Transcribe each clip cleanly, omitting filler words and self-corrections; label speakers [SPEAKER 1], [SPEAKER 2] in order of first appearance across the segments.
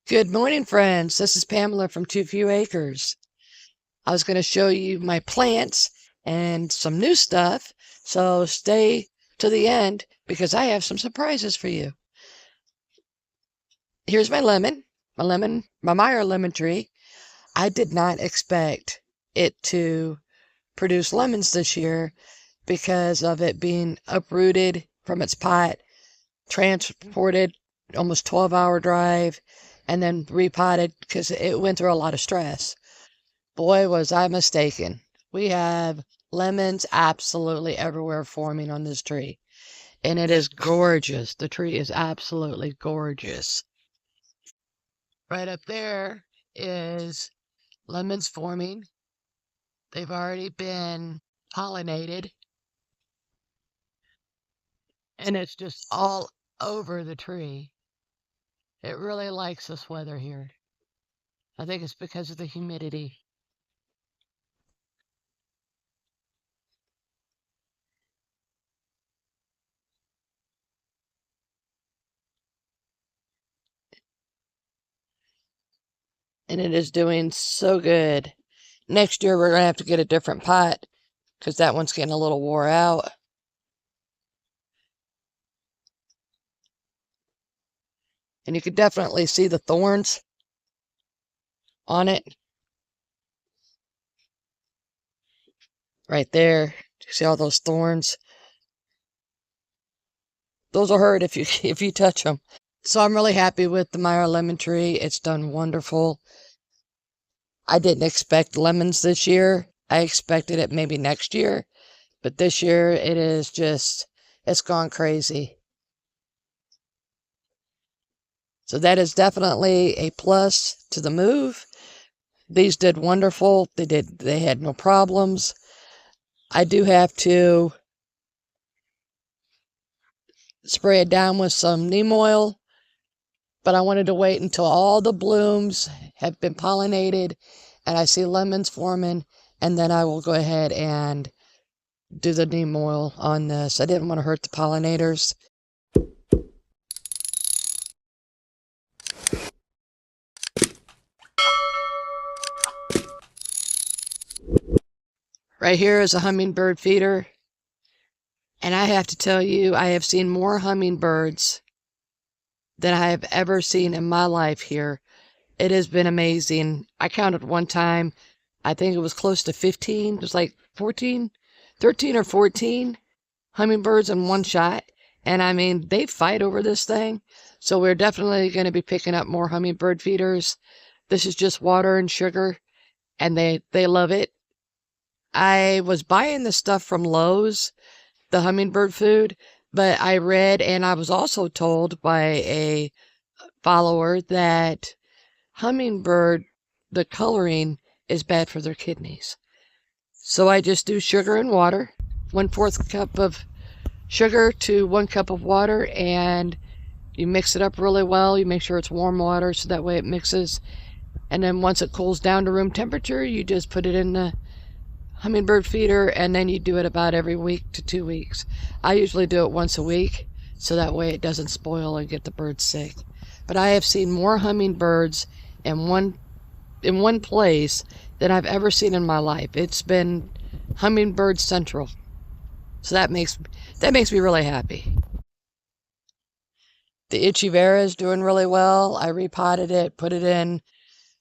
[SPEAKER 1] Good morning, friends. This is Pamela from Too Few Acres. I was going to show you my plants and some new stuff, so stay to the end because I have some surprises for you. Here's my my Meyer lemon tree. I did not expect it to produce lemons this year because of it being uprooted from its pot, transported almost 12-hour drive, and then repotted because it went through a lot of stress. Boy, was I mistaken. We have lemons absolutely everywhere forming on this tree. And it is gorgeous. The tree is absolutely gorgeous. Right up there is lemons forming. They've already been pollinated. And it's just all over the tree. It really likes this weather here. I think it's because of the humidity. And it is doing so good. Next year, we're going to have to get a different pot because that one's getting a little wore out. And you can definitely see the thorns on it. Right there. You see all those thorns? Those will hurt if you touch them. So I'm really happy with the Meyer lemon tree. It's done wonderful. I didn't expect lemons this year. I expected it maybe next year. But this year it is just, it's gone crazy. So that is definitely a plus to the move. These did wonderful. They had no problems. I do have to spray it down with some neem oil, but I wanted to wait until all the blooms have been pollinated and I see lemons forming, and then I will go ahead and do the neem oil on this. I didn't want to hurt the pollinators. Right here is a hummingbird feeder. And I have to tell you, I have seen more hummingbirds than I have ever seen in my life here. It has been amazing. I counted one time, I think it was close to 15. It was like 13 or 14 hummingbirds in one shot. And I mean, they fight over this thing. So we're definitely going to be picking up more hummingbird feeders. This is just water and sugar, and they love it. I was buying this stuff from Lowe's, the hummingbird food, but I read and I was also told by a follower that hummingbird, the coloring is bad for their kidneys. So I just do sugar and water, 1/4 cup of sugar to 1 cup of water, and you mix it up really well. You make sure it's warm water so that way it mixes. And then once it cools down to room temperature, you just put it in the hummingbird feeder, and then you do it about every week to 2 weeks. I usually do it once a week so that way it doesn't spoil and get the birds sick. But I have seen more hummingbirds in one place than I've ever seen in my life. It's been hummingbird central. So that makes me really happy. The Itchy Vera is doing really well. I repotted it, put it in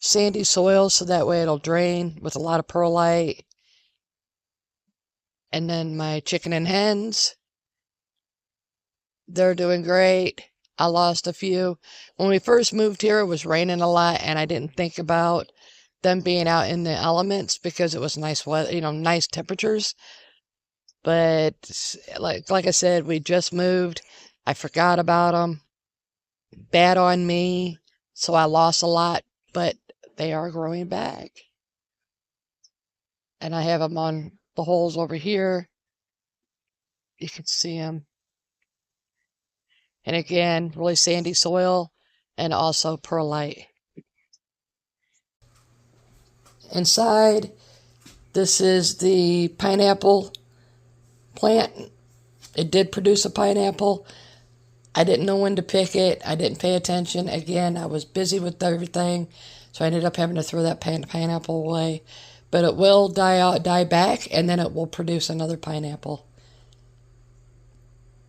[SPEAKER 1] sandy soil so that way it'll drain with a lot of perlite. And then my chicken and hens, they're doing great. I lost a few. When we first moved here, it was raining a lot, and I didn't think about them being out in the elements because it was nice weather, nice temperatures. But like I said, we just moved. I forgot about them. Bad on me. So I lost a lot, but they are growing back. And I have them on the holes over here. You can see them. And again, really sandy soil and also perlite. Inside, this is the pineapple plant. It did produce a pineapple. I didn't know when to pick it. I didn't pay attention. Again, I was busy with everything, so I ended up having to throw that pineapple away. But it will die back, and then it will produce another pineapple.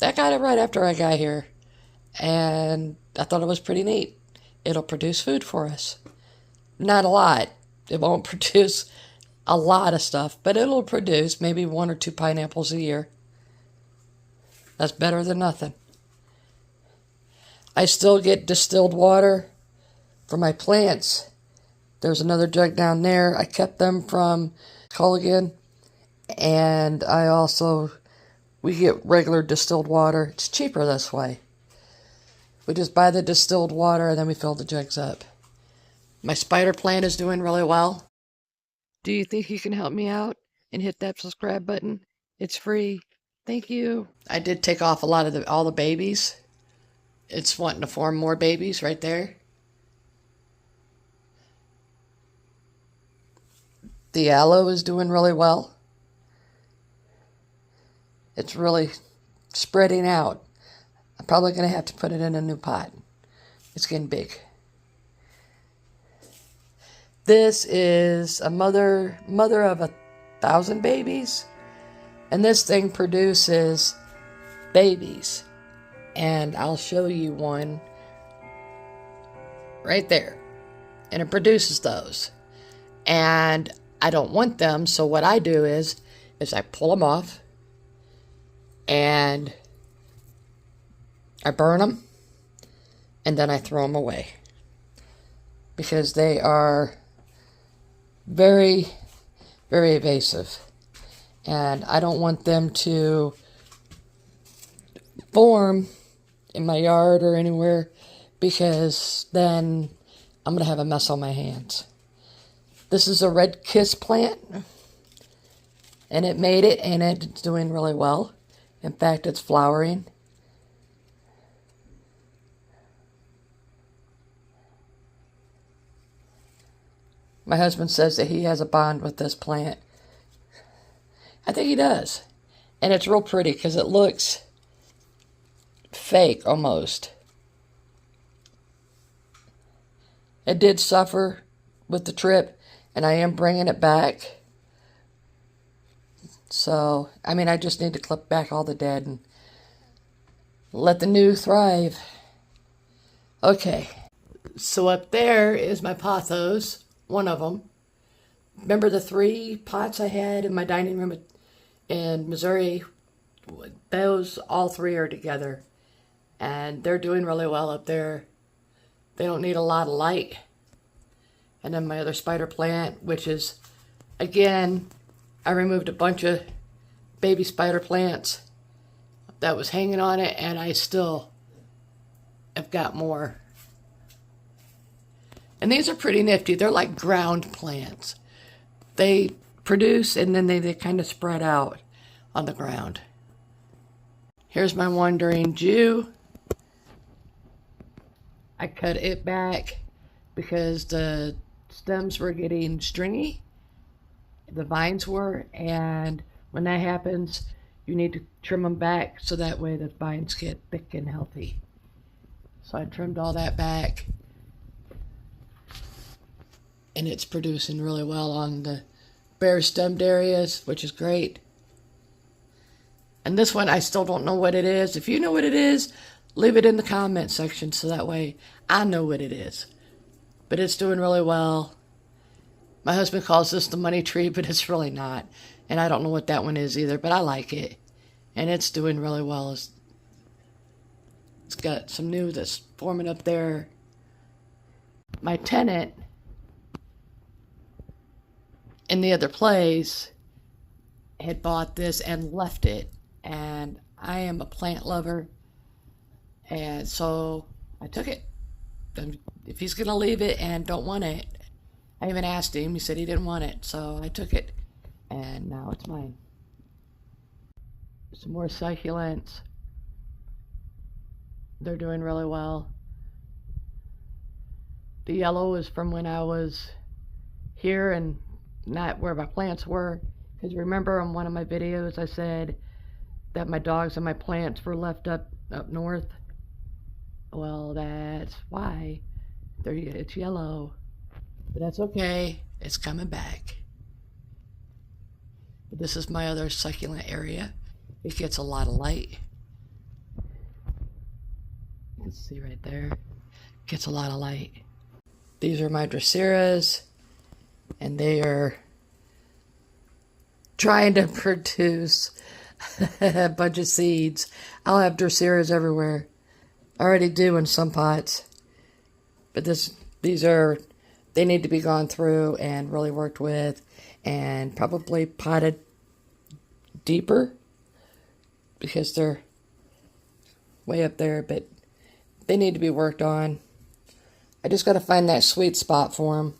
[SPEAKER 1] I got it right after I got here, and I thought it was pretty neat. It'll produce food for us. Not a lot. It won't produce a lot of stuff, but it'll produce maybe 1 or 2 pineapples a year. That's better than nothing. I still get distilled water for my plants. There's another jug down there. I kept them from Culligan, and we get regular distilled water. It's cheaper this way. We just buy the distilled water and then we fill the jugs up. My spider plant is doing really well. Do you think you can help me out and hit that subscribe button? It's free. Thank you. I did take off a lot of all the babies. It's wanting to form more babies right there. The aloe is doing really well. It's really spreading out. I'm probably going to have to put it in a new pot. It's getting big. This is a mother of 1,000 babies. And this thing produces babies. And I'll show you one right there. And it produces those. And I don't want them, so what I do is I pull them off. And I burn them, and then I throw them away because they are very, very invasive, and I don't want them to form in my yard or anywhere because then I'm going to have a mess on my hands. This is a red kiss plant, and it made it, and it's doing really well. In fact, it's flowering. My husband says that he has a bond with this plant. I think he does. And it's real pretty because it looks fake almost. It did suffer with the trip, and I am bringing it back. So, I just need to clip back all the dead and let the new thrive. Okay. So up there is my pothos, one of them. Remember the 3 pots I had in my dining room in Missouri? Those, all 3 are together. And they're doing really well up there. They don't need a lot of light. And then my other spider plant, which is, again, I removed a bunch of baby spider plants that was hanging on it, and I still have got more. And these are pretty nifty. They're like ground plants. They produce, and then they kind of spread out on the ground. Here's my wandering Jew. I cut it back because the stems were getting stringy. The vines were, and when that happens, you need to trim them back so that way the vines get thick and healthy. So I trimmed all that back, and it's producing really well on the bare stemmed areas, which is great. And this one, I still don't know what it is. If you know what it is, leave it in the comment section so that way I know what it is. But it's doing really well. My husband calls this the money tree, but it's really not. And I don't know what that one is either, but I like it. And it's doing really well. It's got some new that's forming up there. My tenant in the other place had bought this and left it. And I am a plant lover. And so I took it. And if he's going to leave it and don't want it, I even asked him. He said he didn't want it. So I took it. And now it's mine. Some more succulents. They're doing really well. The yellow is from when I was here and not where my plants were. Because remember on one of my videos I said that my dogs and my plants were left up north. Well, that's why. There you go. It's yellow. But that's okay. It's coming back. But this is my other succulent area. It gets a lot of light. You can see right there. Gets a lot of light. These are my Dracaeras, and they are trying to produce a bunch of seeds. I'll have Dracaeras everywhere. I already do in some pots. But they need to be gone through and really worked with and probably potted deeper because they're way up there, but they need to be worked on. I just got to find that sweet spot for them,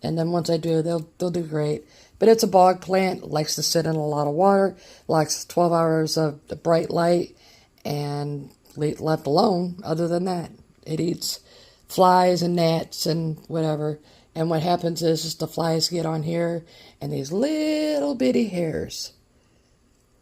[SPEAKER 1] and then once I do, they'll do great. But it's a bog plant, likes to sit in a lot of water, likes 12 hours of the bright light, and left alone. Other than that, it eats flies and gnats and whatever. And what happens is the flies get on here, and these little bitty hairs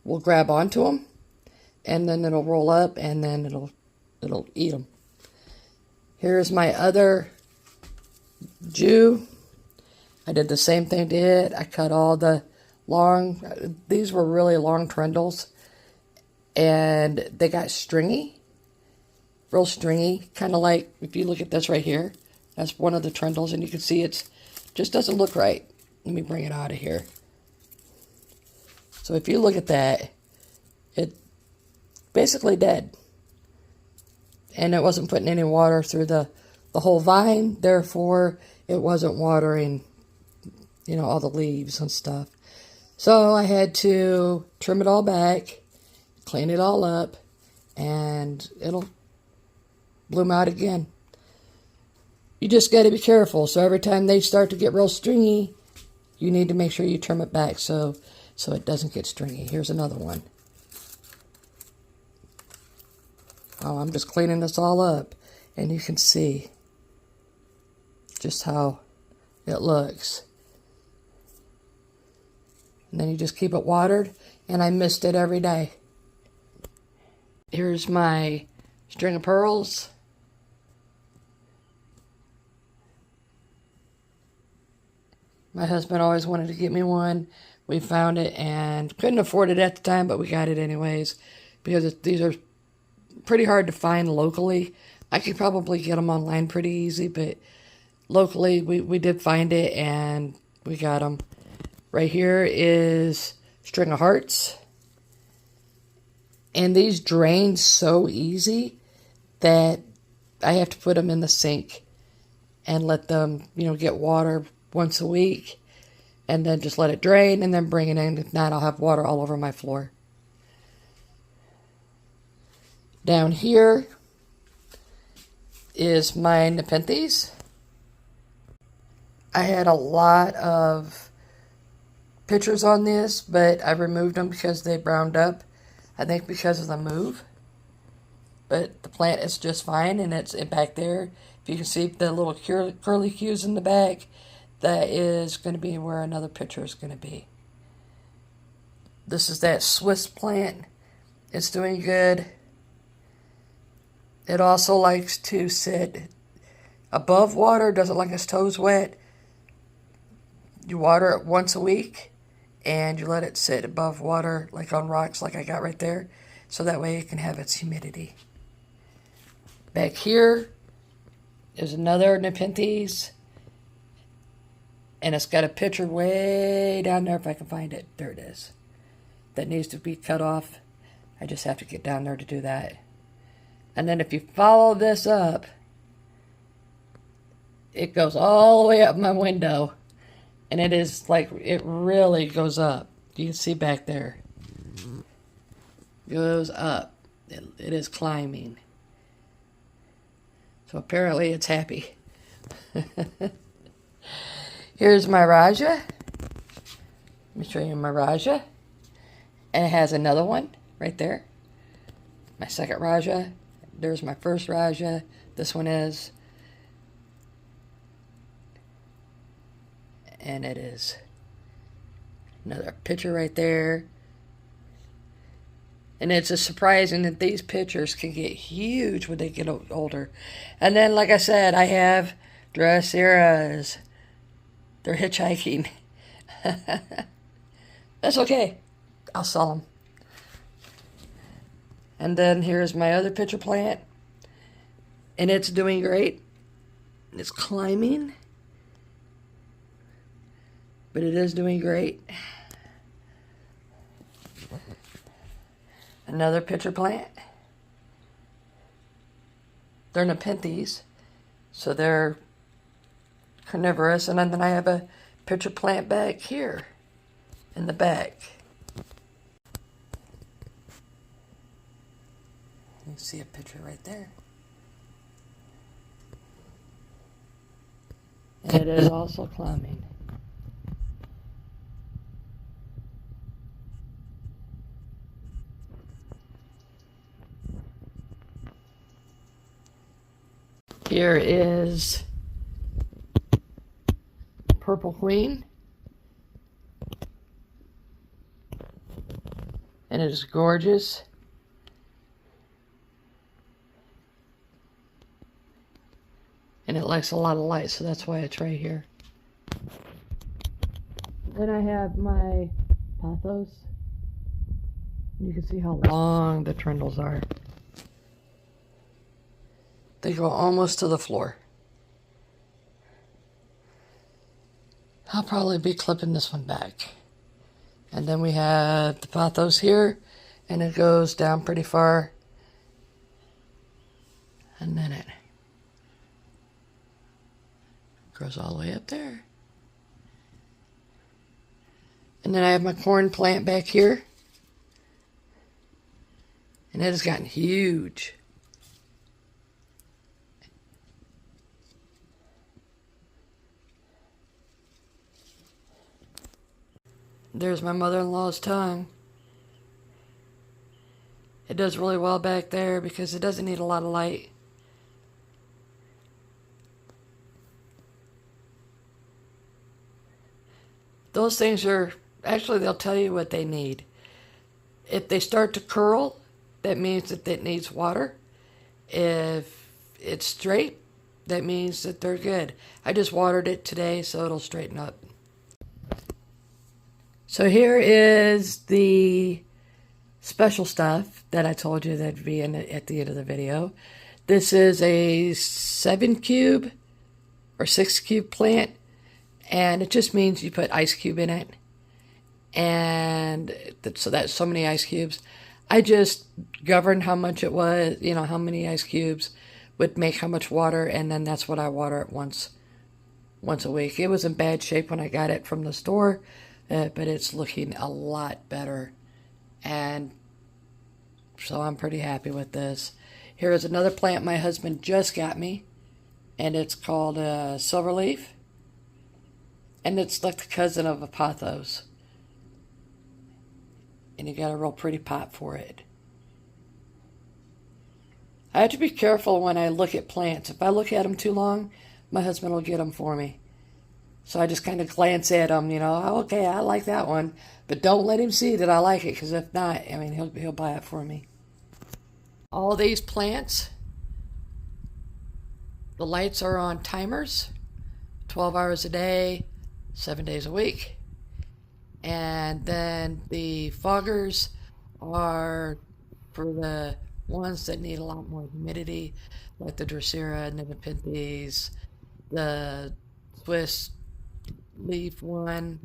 [SPEAKER 1] will grab onto them, and then it'll roll up, and then it'll eat them. Here's my other Jew. I did the same thing to it. I cut all the these were really long trundles, and they got stringy, real stringy, kind of like if you look at this right here. That's one of the trundles, and you can see it just doesn't look right. Let me bring it out of here. So if you look at that, it's basically dead. And it wasn't putting any water through the whole vine, therefore it wasn't watering, all the leaves and stuff. So I had to trim it all back, clean it all up, and it'll bloom out again. You just got to be careful. So every time they start to get real stringy, you need to make sure you trim it back so it doesn't get stringy. Here's another one. Oh, I'm just cleaning this all up, and you can see just how it looks. And then you just keep it watered, and I mist it every day. Here's my string of pearls. My husband always wanted to get me one. We found it and couldn't afford it at the time, but we got it anyways because these are pretty hard to find locally. I could probably get them online pretty easy, but locally we did find it and we got them. Right here is string of hearts. And these drain so easy that I have to put them in the sink and let them, get water once a week, and then just let it drain and then bring it in. If not, I'll have water all over my floor. Down here is my Nepenthes. I had a lot of pictures on this, but I removed them because they browned up. I think because of the move. But the plant is just fine, and it's back there. If you can see the little curly cues in the back, that is going to be where another picture is going to be. This is that Swiss plant. It's doing good. It also likes to sit above water, doesn't like its toes wet. You water it once a week, and you let it sit above water, like on rocks, like I got right there, so that way it can have its humidity. Back here is another Nepenthes. And it's got a picture way down there if I can find it. There it is. That needs to be cut off. I just have to get down there to do that. And then if you follow this up, it goes all the way up my window. And it is like, it really goes up. You can see back there. Goes up. It is climbing. So apparently it's happy. Here's my Raja. Let me show you my Raja. And it has another one right there. My second Raja. There's my first Raja. This one is. And it is another picture right there. And it's just surprising that these pictures can get huge when they get older. And then, like I said, I have Dracaeras. They're hitchhiking. That's okay. I'll sell them. And then here's my other pitcher plant. And it's doing great. It's climbing. But it is doing great. Another pitcher plant. They're Nepenthes, so they're carnivorous. And then I have a pitcher plant back here in the back. You can see a picture right there. And it is also climbing. Here is Purple Queen. And it is gorgeous. And it likes a lot of light, so that's why it's right here. Then I have my pothos. You can see how long the trindles are. They go almost to the floor. I'll probably be clipping this one back. And then we have the pothos here, and it goes down pretty far. And then it goes all the way up there. And then I have my corn plant back here. And it has gotten huge. There's my mother-in-law's tongue. It does really well back there because it doesn't need a lot of light. Those things are, actually they'll tell you what they need. If they start to curl, that means that it needs water. If it's straight, that means that they're good. I just watered it today so it'll straighten up. So here is the special stuff that I told you that'd be in at the end of the video. This is a 7 cube or 6 cube plant, and it just means you put ice cube in it. And so that's so many ice cubes. I just governed how much it was, you know, how many ice cubes would make how much water, and then that's what I water it once a week. It was in bad shape when I got it from the store. But it's looking a lot better, and so I'm pretty happy with this. Here is another plant my husband just got me, and it's called Silverleaf, and it's like the cousin of a pothos, and you got a real pretty pot for it. I have to be careful when I look at plants. If I look at them too long, my husband will get them for me. So I just kind of glance at him, you know, oh, okay, I like that one. But don't let him see that I like it, because if not, I mean, he'll buy it for me. All these plants, the lights are on timers, 12 hours a day, 7 days a week. And then the foggers are for the ones that need a lot more humidity, like the Dracera and the Nepenthes, the Swiss leaf one.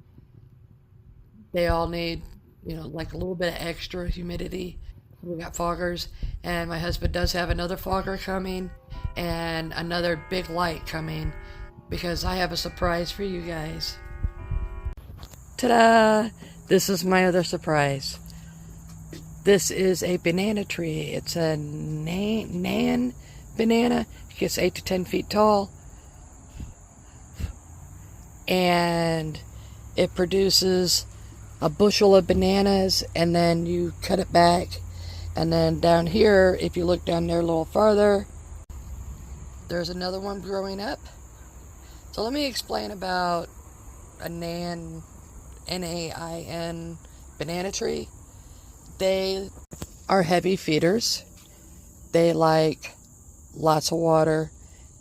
[SPEAKER 1] They all need, you know, like a little bit of extra humidity. We got foggers, and my husband does have another fogger coming and another big light coming because I have a surprise for you guys. Ta-da! This is my other surprise. This is a banana tree. It's a nan banana. It gets 8 to 10 feet tall. And it produces a bushel of bananas, and then you cut it back, and then down here, if you look down there a little farther, there's another one growing up. So let me explain about a N-A-I-N banana tree. They are heavy feeders. They like lots of water.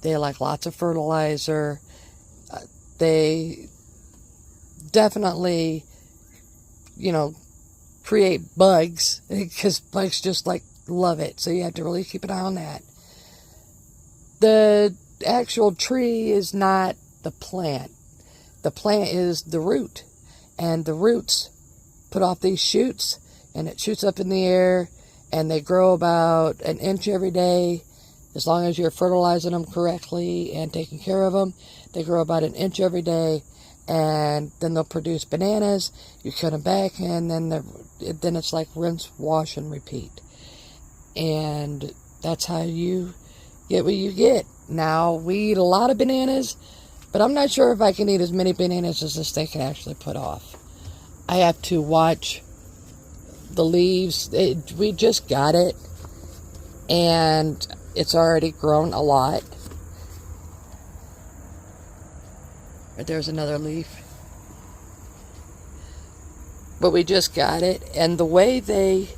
[SPEAKER 1] They like lots of fertilizer. They definitely, create bugs, because bugs just love it. So you have to really keep an eye on that. The actual tree is not the plant. The plant is the root. And the roots put off these shoots, and it shoots up in the air, and they grow about 1 inch every day. As long as you're fertilizing them correctly and taking care of them, they grow about 1 inch every day, and then they'll produce bananas. You cut them back, and then it's like rinse, wash, and repeat. And that's how you get what you get. Now, we eat a lot of bananas, but I'm not sure if I can eat as many bananas as this thing can actually put off. I have to watch the leaves. We just got it, and it's already grown a lot. There's another leaf. But we just got it, and the way they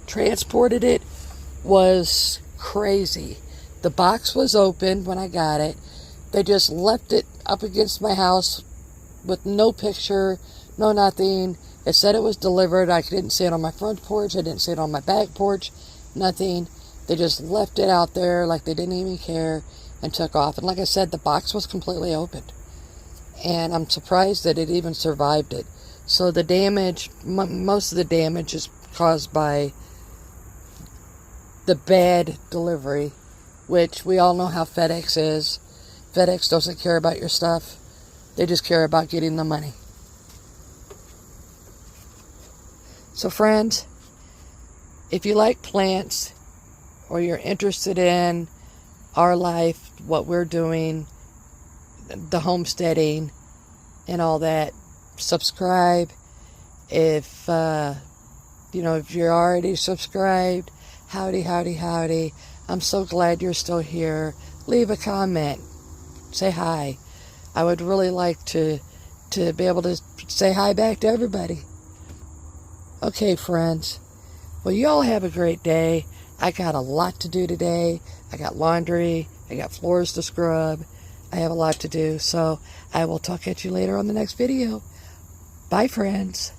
[SPEAKER 1] transported it was crazy. The box was open when I got it. They just left it up against my house with no picture, no nothing. It said it was delivered. I didn't see it on my front porch. I didn't see it on my back porch. Nothing. They just left it out there like they didn't even care and took off. And like I said, the box was completely opened. And I'm surprised that it even survived it. So the damage, most of the damage is caused by the bad delivery, which we all know how FedEx is. FedEx doesn't care about your stuff. They just care about getting the money. So friends, if you like plants, or you're interested in our life, what we're doing, the homesteading and all that, subscribe. If if you're already subscribed, howdy. I'm so glad you're still here. Leave a comment. Say hi. I would really like to be able to say hi back to everybody. Okay, friends. Well, you all have a great day. I got a lot to do today. I got laundry. I got floors to scrub. I have a lot to do. So I will talk at you later on the next video. Bye, friends.